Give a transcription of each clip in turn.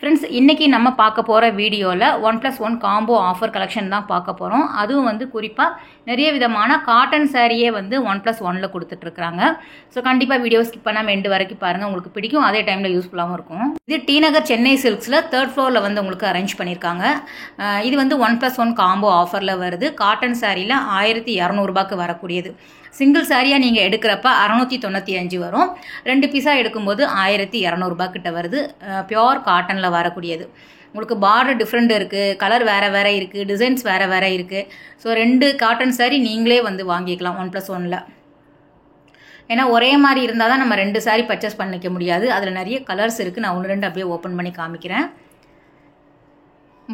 Friends, இன்றைக்கி நம்ம பார்க்க போகிற வீடியோவில் 1+1 காம்போ ஆஃபர் கலெக்ஷன் தான் பார்க்க போகிறோம். அதுவும் வந்து குறிப்பாக நிறைய விதமான காட்டன் சாரியே வந்து 1+1ல் கொடுத்துட்ருக்குறாங்க. ஸோ கண்டிப்பாக வீடியோ ஸ்கிப் பண்ணாமல் எண்டு வரைக்கும் பாருங்கள், உங்களுக்கு பிடிக்கும், அதே டைமில் யூஸ்ஃபுல்லாகவும் இருக்கும். இது டி நகர் சென்னை சில்க்ஸில் 3rd ஃப்ளோரில் வந்து உங்களுக்கு அரேஞ்ச் பண்ணியிருக்காங்க. இது வந்து 1+1 காம்போ ஆஃபரில் வருது. காட்டன் சாரியில் 1200 ரூபாய்க்கு வரக்கூடியது. சிங்கிள் சாரியாக நீங்கள் எடுக்கிறப்ப 695 வரும். 2 பீஸாக எடுக்கும்போது 1200 ரூபாய் கிட்ட வருது. பியோர் காட்டனில் வரக்கூடியது. உங்களுக்கு பார்டர் டிஃப்ரெண்ட் இருக்குது, கலர் வேறு வேறு இருக்குது, டிசைன்ஸ் வேறு வேறு இருக்குது. ஸோ 2 காட்டன் சாரி நீங்களே வந்து வாங்கிக்கலாம் 1+1ல். ஏன்னா ஒரே மாதிரி இருந்தால் தான் நம்ம 2 சாரி பர்ச்சேஸ் பண்ணிக்க முடியாது. அதில் நிறைய கலர்ஸ் இருக்குது. நான் 1-2 அப்படியே ஓப்பன் பண்ணி காமிக்கிறேன்.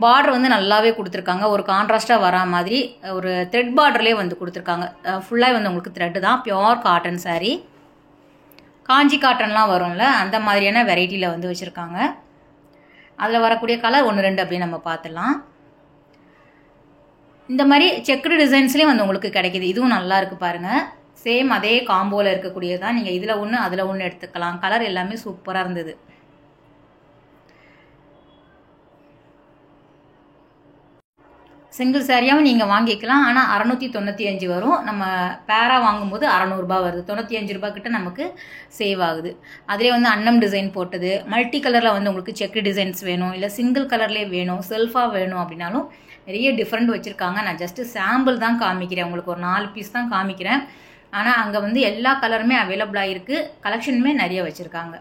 பார்டர் வந்து நல்லாவே கொடுத்துருக்காங்க. ஒரு கான்ட்ராஸ்ட்டாக வரா மாதிரி ஒரு த்ரெட் பார்டர்லேயே வந்து கொடுத்துருக்காங்க. ஃபுல்லாக வந்து உங்களுக்கு த்ரெட்டு தான். Pure cotton saree. காஞ்சி காட்டன்லாம் வரும்ல, அந்த மாதிரியான வெரைட்டியில் வந்து வச்சுருக்காங்க. அதில் வரக்கூடிய கலர் 1-2 அப்படியே நம்ம பார்த்துடலாம். இந்த மாதிரி செக்குடு டிசைன்ஸ்லேயும் வந்து உங்களுக்கு கிடைக்கிது. இதுவும் நல்லா இருக்குது பாருங்கள். சேம் அதே காம்போவில் இருக்கக்கூடியது தான். நீங்கள் இதில் ஒன்று அதில் ஒன்று எடுத்துக்கலாம். கலர் எல்லாமே சூப்பராக இருந்தது. சிங்கிள் சாரியாகவும் நீங்கள் வாங்கிக்கலாம். ஆனால் 695 வரும். நம்ம பேராக வாங்கும்போது 600 ரூபாய் வருது. 95 ரூபாய் கிட்ட நமக்கு சேவ் ஆகுது. அதிலே வந்து அன்னம் டிசைன் போட்டது, மல்டி கலரில் வந்து உங்களுக்கு செக்கு டிசைன்ஸ் வேணும், இல்லை சிங்கிள் கலர்லேயே வேணும், செல்ஃபாக வேணும் அப்படின்னாலும் நிறைய டிஃப்ரெண்ட் வச்சுருக்காங்க. நான் ஜஸ்ட்டு சாம்பிள் தான் காமிக்கிறேன். உங்களுக்கு ஒரு 4 பீஸ் தான் காமிக்கிறேன். ஆனால் அங்கே வந்து எல்லா கலருமே அவைலபிளாக இருக்குது. கலெக்ஷனுமே நிறைய வச்சுருக்காங்க.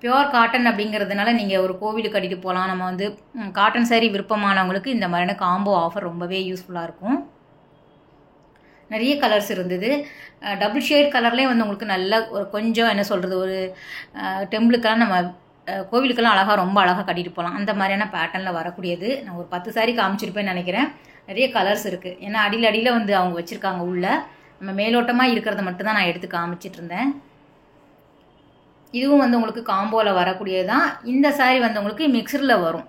பியோர் காட்டன் அப்படிங்கிறதுனால நீங்கள் ஒரு கோவிலுக்கு கட்டிட்டு போகலாம். நம்ம வந்து காட்டன் சாரீ விருப்பமானவங்களுக்கு இந்த மாதிரியான காம்போ ஆஃபர் ரொம்பவே யூஸ்ஃபுல்லாக இருக்கும். நிறைய கலர்ஸ் இருந்தது. டபுள் ஷேட் கலர்லேயே வந்து உங்களுக்கு நல்ல ஒரு கொஞ்சம் என்ன சொல்கிறது, ஒரு டெம்பிளுக்கெல்லாம் நம்ம கோவிலுக்கெல்லாம் அழகாக ரொம்ப அழகாக கட்டிட்டு போகலாம். அந்த மாதிரியான பேட்டர்னில் வரக்கூடியது. நான் ஒரு 10 சாரீ காமிச்சிருப்பேன்னு நினைக்கிறேன். நிறைய கலர்ஸ் இருக்குது. ஏன்னா அடியில் வந்து அவங்க வச்சுருக்காங்க. உள்ள நம்ம மேலோட்டமாக இருக்கிறத மட்டும்தான் நான் எடுத்து காமிச்சிட்டு இருந்தேன். இதுவும் வந்து உங்களுக்கு காம்போவில் வரக்கூடியது தான். இந்த சாரீ வந்து உங்களுக்கு மிக்சரில் வரும்.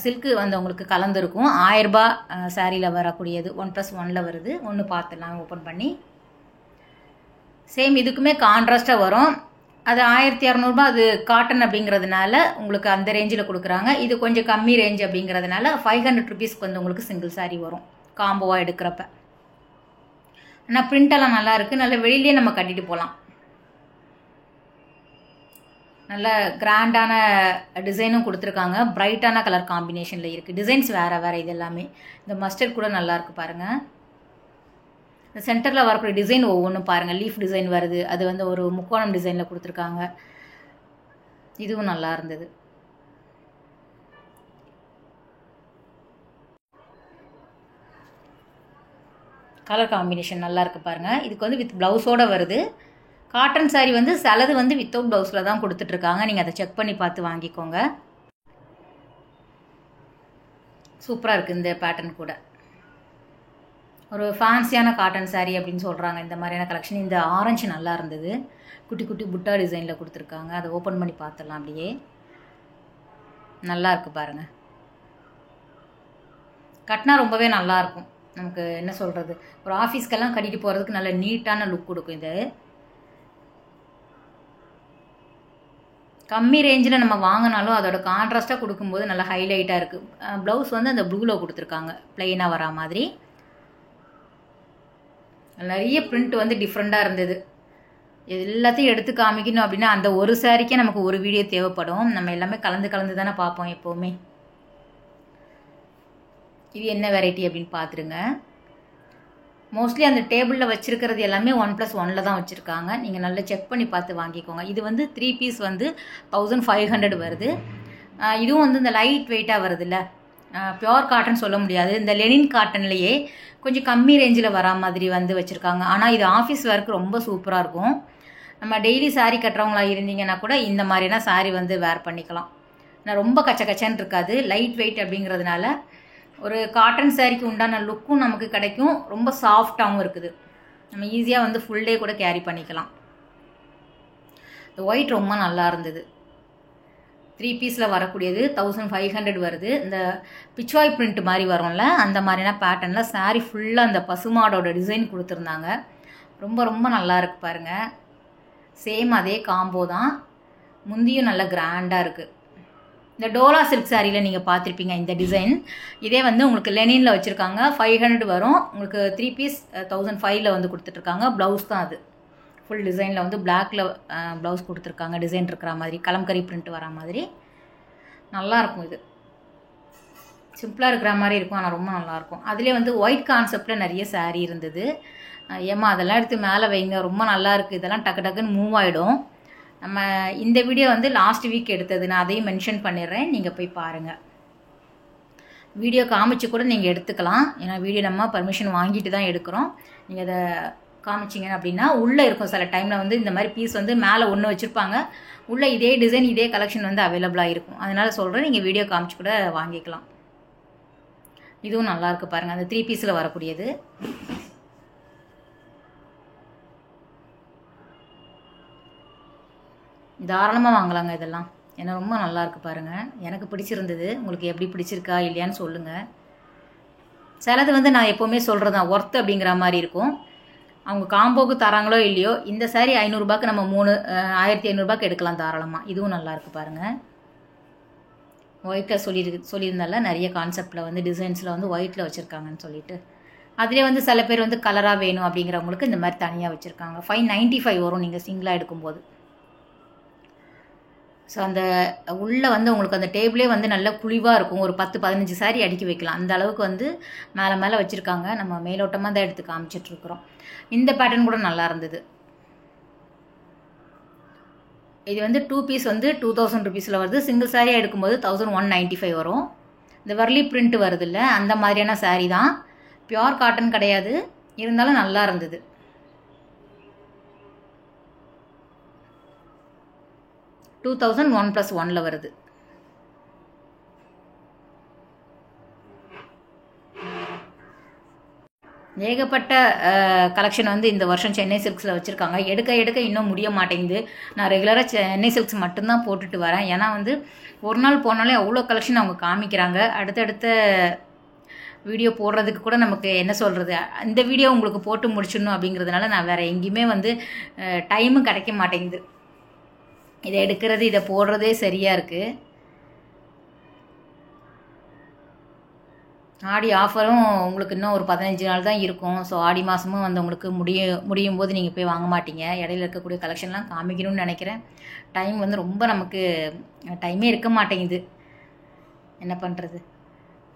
சில்க்கு வந்து உங்களுக்கு கலந்துருக்கும். 1000 ரூபாய் சாரியில் வரக்கூடியது. 1+1ல் வருது. ஒன்று பார்த்துலாம் ஓப்பன் பண்ணி. சேம் இதுக்குமே கான்ட்ராஸ்ட்டாக வரும். அது 1200 ரூபாய். அது காட்டன் அப்படிங்கிறதுனால உங்களுக்கு அந்த ரேஞ்சில் கொடுக்குறாங்க. இது கொஞ்சம் கம்மி ரேஞ்ச் அப்படிங்கிறதுனால 500 ருபீஸ்க்கு வந்து உங்களுக்கு சிங்கிள் சாரீ வரும் காம்போவாக எடுக்கிறப்ப. ஆனால் பிரிண்டெல்லாம் நல்லா இருக்குது. நல்ல வெளியிலே நம்ம கட்டிட்டு போகலாம். நல்ல கிராண்டான டிசைனும் கொடுத்துருக்காங்க. பிரைட்டான கலர் காம்பினேஷனில் இருக்குது. டிசைன்ஸ் வேறு வேறு. இது எல்லாமே இந்த மஸ்டர்ட் கூட நல்லாயிருக்கு பாருங்கள். இந்த சென்டரில் வரக்கூடிய டிசைன் ஒவ்வொன்றும் பாருங்கள். லீஃப் டிசைன் வருது. அது வந்து ஒரு முக்கோணம் டிசைனில் கொடுத்துருக்காங்க. இதுவும் நல்லா இருந்தது. கலர் காம்பினேஷன் நல்லா இருக்குது பாருங்கள். இதுக்கு வந்து வித் ப்ளவுஸோடு வருது. காட்டன் சாரீ வந்து சிலது வந்து வித்தவுட் ப்ளவுஸில் தான் கொடுத்துட்ருக்காங்க. நீங்கள் அதை செக் பண்ணி பார்த்து வாங்கிக்கோங்க. சூப்பராக இருக்குது இந்த பேட்டர்ன் கூட. ஒரு ஃபேன்சியான காட்டன் சாரீ அப்படின்னு சொல்கிறாங்க இந்த மாதிரியான கலெக்ஷன். இந்த ஆரஞ்சு நல்லா இருந்தது. குட்டி குட்டி புட்டா டிசைனில் கொடுத்துருக்காங்க. அதை ஓப்பன் பண்ணி பார்த்துடலாம். அப்படியே நல்லா இருக்குது பாருங்கள். கட்டினா ரொம்பவே நல்லாயிருக்கும். நமக்கு என்ன சொல்கிறது, ஒரு ஆஃபீஸ்க்கெல்லாம் கட்டிட்டு போகிறதுக்கு நல்ல நீட்டான லுக் கொடுக்கும். இது கம்மி ரேஞ்சில் நம்ம வாங்கினாலும் அதோட கான்ட்ராஸ்ட்டாக கொடுக்கும்போது நல்லா ஹைலைட்டாக இருக்குது. ப்ளவுஸ் வந்து அந்த ப்ளூவில் கொடுத்துருக்காங்க, ப்ளைனாக வரா மாதிரி. நிறைய பிரிண்ட் வந்து டிஃப்ரெண்ட்டாக இருந்தது. எல்லாத்தையும் எடுத்து காமிக்கணும் அப்படின்னா அந்த ஒரு சாரிக்கே நமக்கு ஒரு வீடியோ தேவைப்படும். நம்ம எல்லாமே கலந்து தானே பார்ப்போம் எப்போவுமே. இது என்ன வெரைட்டி அப்படின்னு பார்த்துருங்க. மோஸ்ட்லி அந்த டேபிளில் வச்சுருக்கிறது எல்லாமே 1+1ல் தான் வச்சுருக்காங்க. நீங்கள் நல்லா செக் பண்ணி பார்த்து வாங்கிக்கோங்க. இது வந்து 3 பீஸ் வந்து 1500 வருது. இதுவும் வந்து இந்த லைட் வெயிட்டாக வருதுல்ல, பியோர் காட்டன் சொல்ல முடியாது. இந்த லெனின் காட்டன்லேயே கொஞ்சம் கம்மி ரேஞ்சில் வரா மாதிரி வந்து வச்சுருக்காங்க. ஆனால் இது ஆஃபீஸ் ஒர்க் ரொம்ப சூப்பராக இருக்கும். நம்ம டெய்லி சாரீ கட்டுறவங்களா இருந்தீங்கன்னா கூட இந்த மாதிரியான சாரீ வந்து வேர் பண்ணிக்கலாம். ஆனால் ரொம்ப கச்சன்னு இருக்காது. லைட் வெயிட் அப்படிங்கிறதுனால ஒரு காட்டன் சாரீக்கு உண்டான லுக்கும் நமக்கு கிடைக்கும். ரொம்ப சாஃப்டாகவும் இருக்குது. நம்ம ஈஸியாக வந்து ஃபுல் டே கூட கேரி பண்ணிக்கலாம். இந்த ஒயிட் ரொம்ப நல்லா இருந்தது. 3 பீஸில் வரக்கூடியது 1500 வருது. இந்த பிச்வாய் பிரிண்ட் மாதிரி வரும்ல, அந்த மாதிரியான பேட்டர்னில் சாரீ ஃபுல்லாக அந்த பசுமாடோட டிசைன் கொடுத்துருந்தாங்க. ரொம்ப ரொம்ப நல்லா இருக்குது பாருங்கள். சேம் அதே காம்போ தான். முந்தியும் நல்ல கிராண்டாக இருக்குது. இந்த டோலா சில்க் சாரியில் நீங்கள் பார்த்துருப்பீங்க இந்த டிசைன். இதே வந்து உங்களுக்கு லெனினில் வச்சுருக்காங்க. 500 வரும் உங்களுக்கு. 3 பீஸ் 1005ல் வந்து கொடுத்துட்ருக்காங்க. ப்ளவுஸ் தான் அது. ஃபுல் டிசைனில் வந்து பிளாக்ல ப்ளவுஸ் கொடுத்துருக்காங்க. டிசைன் இருக்கிற மாதிரி கலம்கரி பிரிண்ட் வர மாதிரி நல்லாயிருக்கும். இது சிம்பிளாக இருக்கிற மாதிரி இருக்கும், ஆனால் ரொம்ப நல்லாயிருக்கும். அதிலே வந்து ஒயிட் கான்செப்டில் நிறைய சாரீ இருந்தது. ஏம்மா அதெல்லாம் எடுத்து மேலே வைங்க, ரொம்ப நல்லாயிருக்கு, இதெல்லாம் டக்கு டக்குன்னு மூவ் ஆகிடும். நம்ம இந்த வீடியோ வந்து லாஸ்ட் வீக் எடுத்தது, நான் அதையும் மென்ஷன் பண்ணிடுறேன், நீங்கள் போய் பாருங்கள். வீடியோ காமிச்சு கூட நீங்கள் எடுத்துக்கலாம். ஏன்னா வீடியோ நம்ம பர்மிஷன் வாங்கிட்டு தான் எடுக்கிறோம். நீங்கள் அதை காமிச்சிங்க அப்படின்னா உள்ளே இருக்கும். சில டைமில் வந்து இந்த மாதிரி பீஸ் வந்து மேலே ஒன்று வச்சுருப்பாங்க, உள்ளே இதே டிசைன் இதே கலெக்ஷன் வந்து அவைலபிளாக இருக்கும். அதனால் சொல்கிறேன், நீங்கள் வீடியோ காமிச்சு கூட வாங்கிக்கலாம். இதுவும் நல்லாயிருக்கு பாருங்கள். அந்த 3 பீஸில் வரக்கூடியது. தாராளமாக வாங்கலாங்க இதெல்லாம். ஏன்னா ரொம்ப நல்லாயிருக்கு பாருங்கள். எனக்கு பிடிச்சிருந்தது. உங்களுக்கு எப்படி பிடிச்சிருக்கா இல்லையான்னு சொல்லுங்கள். சிலது வந்து நான் எப்போவுமே சொல்கிறது தான், ஒர்த் அப்படிங்கிற மாதிரி இருக்கும். அவங்க காம்போக்கு தராங்களோ இல்லையோ, இந்த சாரீ 500 ரூபாய்க்கு நம்ம 1500 ரூபாய்க்கு எடுக்கலாம் தாராளமாக. இதுவும் நல்லாயிருக்கு பாருங்கள். ஒயிட்டில் சொல்லியிருந்தால நிறைய கான்செப்டில் வந்து டிசைன்ஸில் வந்து ஒயிட்டில் வச்சுருக்காங்கன்னு சொல்லிட்டு. அதிலே வந்து சில பேர் வந்து கலராக வேணும் அப்படிங்கிறவங்களுக்கு இந்த மாதிரி தனியாக வச்சுருக்காங்க. 595 வரும் நீங்கள் சிங்கிளாக எடுக்கும்போது. ஸோ அந்த உள்ளே வந்து உங்களுக்கு அந்த டேபிளே வந்து நல்ல குழிவாக இருக்கும். ஒரு 10-15 சாரீ அடுக்கி வைக்கலாம். அந்த அளவுக்கு வந்து மேலே வச்சுருக்காங்க. நம்ம மேலோட்டமாக தான் எடுத்து காமிச்சிட்ருக்குறோம். இந்த பேட்டர்ன் கூட நல்லா இருந்தது. இது வந்து 2 பீஸ் வந்து 2000 ருபீஸில் வருது. சிங்கிள் சாரியாக எடுக்கும்போது 1195 வரும். இந்த வர்லி பிரிண்ட் வருது இல்லை, அந்த மாதிரியான சாரீ தான். பியோர் காட்டன் கிடையாது, இருந்தாலும் நல்லா இருந்தது. 2001+1ல் வருது. ஏகப்பட்ட கலெக்ஷன் வந்து இந்த வருஷம் சென்னை சில்க்ஸில் வச்சுருக்காங்க. எடுக்க இன்னும் முடிய மாட்டேங்குது. நான் ரெகுலராக சென்னை சில்க்ஸ் மட்டும்தான் போட்டுட்டு வரேன். ஏன்னா வந்து ஒரு நாள் போனாலே அவ்வளோ கலெக்ஷன் அவங்க காமிக்கிறாங்க. அடுத்தடுத்த வீடியோ போடுறதுக்கு கூட நமக்கு என்ன சொல்கிறது, இந்த வீடியோ உங்களுக்கு போட்டு முடிச்சிடணும் அப்படிங்கிறதுனால நான் வேறு எங்கேயுமே வந்து டைமும் கிடைக்க மாட்டேங்குது. இதை எடுக்கிறது இதை போடுறதே சரியாக இருக்குது. ஆடி ஆஃபரும் உங்களுக்கு இன்னும் ஒரு 15 நாள் தான் இருக்கும். ஸோ ஆடி மாதமும் வந்து உங்களுக்கு முடியும் போது நீங்கள் போய் வாங்க மாட்டீங்க. இடையில இருக்கக்கூடிய கலெக்ஷன்லாம் காமிக்கணும்னு நினைக்கிறேன். டைம் வந்து ரொம்ப நமக்கு டைமே இருக்க மாட்டேங்குது. என்ன பண்ணுறது.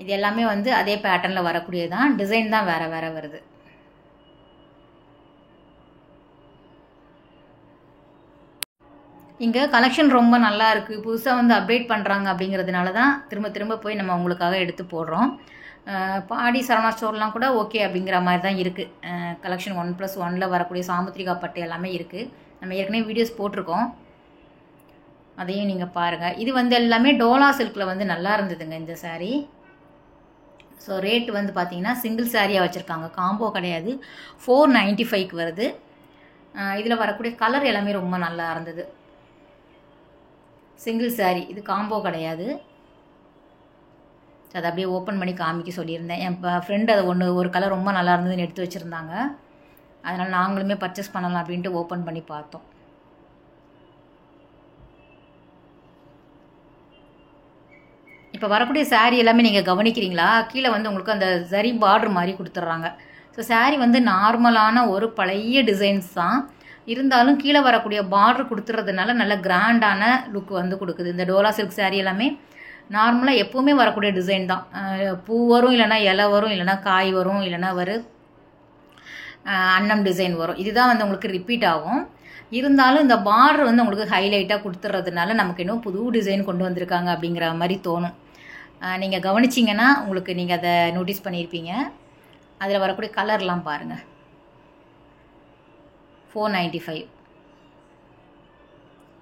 இது எல்லாமே வந்து அதே பேட்டர்னில் வரக்கூடியது தான். டிசைன் தான் வேறு வேறு வருது. இங்கே கலெக்ஷன் ரொம்ப நல்லா இருக்குது. புதுசாக வந்து அப்டேட் பண்ணுறாங்க அப்படிங்கிறதுனால தான் திரும்ப போய் நம்ம உங்களுக்காக எடுத்து போடுறோம். பாடி சரவணா ஸ்டோர்லாம் கூட ஓகே அப்படிங்கிற மாதிரி தான் இருக்குது. கலெக்ஷன் 1+1ல் வரக்கூடிய சாமுத்திரிகா பட்டு எல்லாமே இருக்குது. நம்ம ஏற்கனவே வீடியோஸ் போட்டிருக்கோம், அதையும் நீங்கள் பாருங்கள். இது வந்து எல்லாமே டோலா சில்கில் வந்து நல்லா இருந்ததுங்க இந்த சாரீ. ஸோ ரேட் வந்து பார்த்திங்கன்னா சிங்கிள் சாரியாக வச்சுருக்காங்க, காம்போ கிடையாது. 495க்கு வருது. இதில் வரக்கூடிய கலர் எல்லாமே ரொம்ப நல்லா இருந்தது. சிங்கிள் சாரீ, இது காம்போ கிடையாது. அதை அப்படியே ஓப்பன் பண்ணி காமிக்க சொல்லியிருந்தேன். என் ஃப்ரெண்டு அதை ஒரு கலர் ரொம்ப நல்லா இருந்ததுன்னு எடுத்து வச்சுருந்தாங்க. அதனால் நாங்களுமே பர்ச்சேஸ் பண்ணலாம் அப்படின்ட்டு ஓப்பன் பண்ணி பார்த்தோம். இப்போ வரக்கூடிய சாரீ எல்லாமே நீங்கள் கவனிக்கிறீங்களா? கீழே வந்து உங்களுக்கு அந்த சரி பார்டர் மாதிரி கொடுத்துட்றாங்க. ஸோ சாரீ வந்து நார்மலான ஒரு பழைய டிசைன்ஸ் தான், இருந்தாலும் கீழே வரக்கூடிய பார்டர் கொடுத்துறதுனால நல்ல கிராண்டான லுக் வந்து கொடுக்குது. இந்த டோலா சில்க் சாரீ எல்லாமே நார்மலாக எப்போவுமே வரக்கூடிய டிசைன் தான். பூ வரும், இல்லைனா இலை வரும், இல்லைனா காய் வரும், இல்லைனா அன்னம் டிசைன் வரும். இதுதான் வந்து உங்களுக்கு ரிப்பீட் ஆகும். இருந்தாலும் இந்த பார்டர் வந்து உங்களுக்கு ஹைலைட்டாக கொடுத்துறதுனால நமக்கு இன்னும் புது டிசைன் கொண்டு வந்திருக்காங்க அப்படிங்கிற மாதிரி தோணும். நீங்கள் கவனிச்சிங்கன்னா உங்களுக்கு நீங்கள் அதை நோட்டீஸ் பண்ணியிருப்பீங்க. அதில் வரக்கூடிய கலர்லாம் பாருங்கள். 495.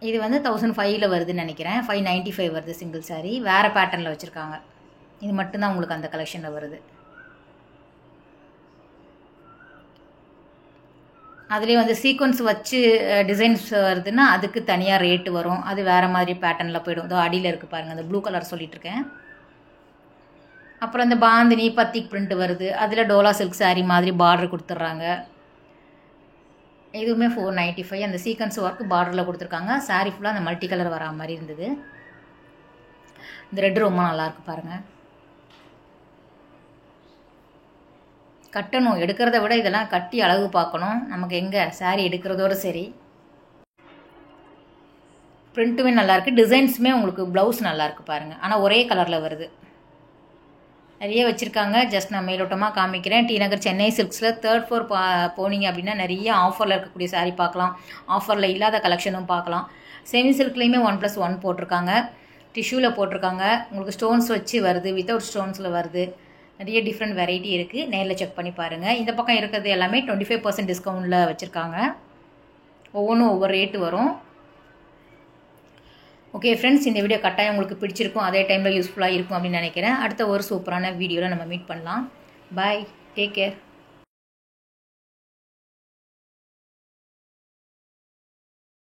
இது வந்து 1005ல் வருதுன்னு நினைக்கிறேன். 595 வருது சிங்கிள் சாரீ. வேறு பேட்டர்னில் வச்சுருக்காங்க. இது மட்டும்தான் உங்களுக்கு அந்த கலெக்ஷனில் வருது. அதுலேயே வந்து சீக்வன்ஸ் வச்சு டிசைன்ஸ் வருதுன்னா அதுக்கு தனியாக ரேட்டு வரும். அது வேறு மாதிரி பேட்டர்னில் போய்டும். இதோ அடியில் இருக்குது பாருங்கள், அந்த ப்ளூ கலர் சொல்லிகிட்ருக்கேன். அப்புறம் இந்த பாந்தினி பத்திக் பிரிண்ட் வருது. அதில் டோலா சில்க் சாரீ மாதிரி பார்டர் கொடுத்துட்றாங்க. இதுவுமே 495. அந்த சீக்வன்ஸ் ஒர்க் பார்டரில் கொடுத்துருக்காங்க. சாரீ ஃபுல்லாக அந்த மல்டி கலர் வரா மாதிரி இருந்தது. இந்த ரெட் ரொம்ப நல்லாயிருக்கு பாருங்கள். கட்டணும், எடுக்கிறத விட இதெல்லாம் கட்டி அழகு பார்க்கணும். நமக்கு எங்கே சாரீ எடுக்கிறதோடு சரி. பிரிண்ட்டுமே நல்லாயிருக்கு, டிசைன்ஸுமே உங்களுக்கு ப்ளவுஸ் நல்லாயிருக்கு பாருங்கள். ஆனால் ஒரே கலரில் வருது. நிறைய வச்சுருக்காங்க. ஜஸ்ட் நான் மேலோட்டமாக காமிக்கிறேன். D Nagar Chennai சில்க்ஸில் 3rd floor போனீங்க அப்படின்னா நிறைய ஆஃபரில் இருக்கக்கூடிய சாரீ பார்க்கலாம். ஆஃபரில் இல்லாத கலெக்ஷனும் பார்க்கலாம். செமி சில்க்லேயுமே 1+1 போட்டிருக்காங்க. டிஷ்யூவில் போட்டிருக்காங்க. உங்களுக்கு ஸ்டோன்ஸ் வச்சு வருது, வித்தவுட் ஸ்டோன்ஸில் வருது. நிறைய டிஃப்ரெண்ட் வெரைட்டி இருக்குது. நேரில் செக் பண்ணி பாருங்கள். இந்த பக்கம் இருக்கிறது எல்லாமே 25% டிஸ்கவுண்ட்டில் வச்சுருக்காங்க. ஒவ்வொன்றும் ஒவ்வொரு ரேட்டு வரும். ஓகே ஃப்ரெண்ட்ஸ், இந்த வீடியோ கட்டாயம் உங்களுக்கு பிடிச்சிருக்கும், அதே டைமில் யூஸ்ஃபுல்லாக இருக்கும் அப்படின்னு நினைக்கிறேன். அடுத்த ஒரு சூப்பரான வீடியோவில் நம்ம மீட் பண்ணலாம். பாய், டேக் கேர்.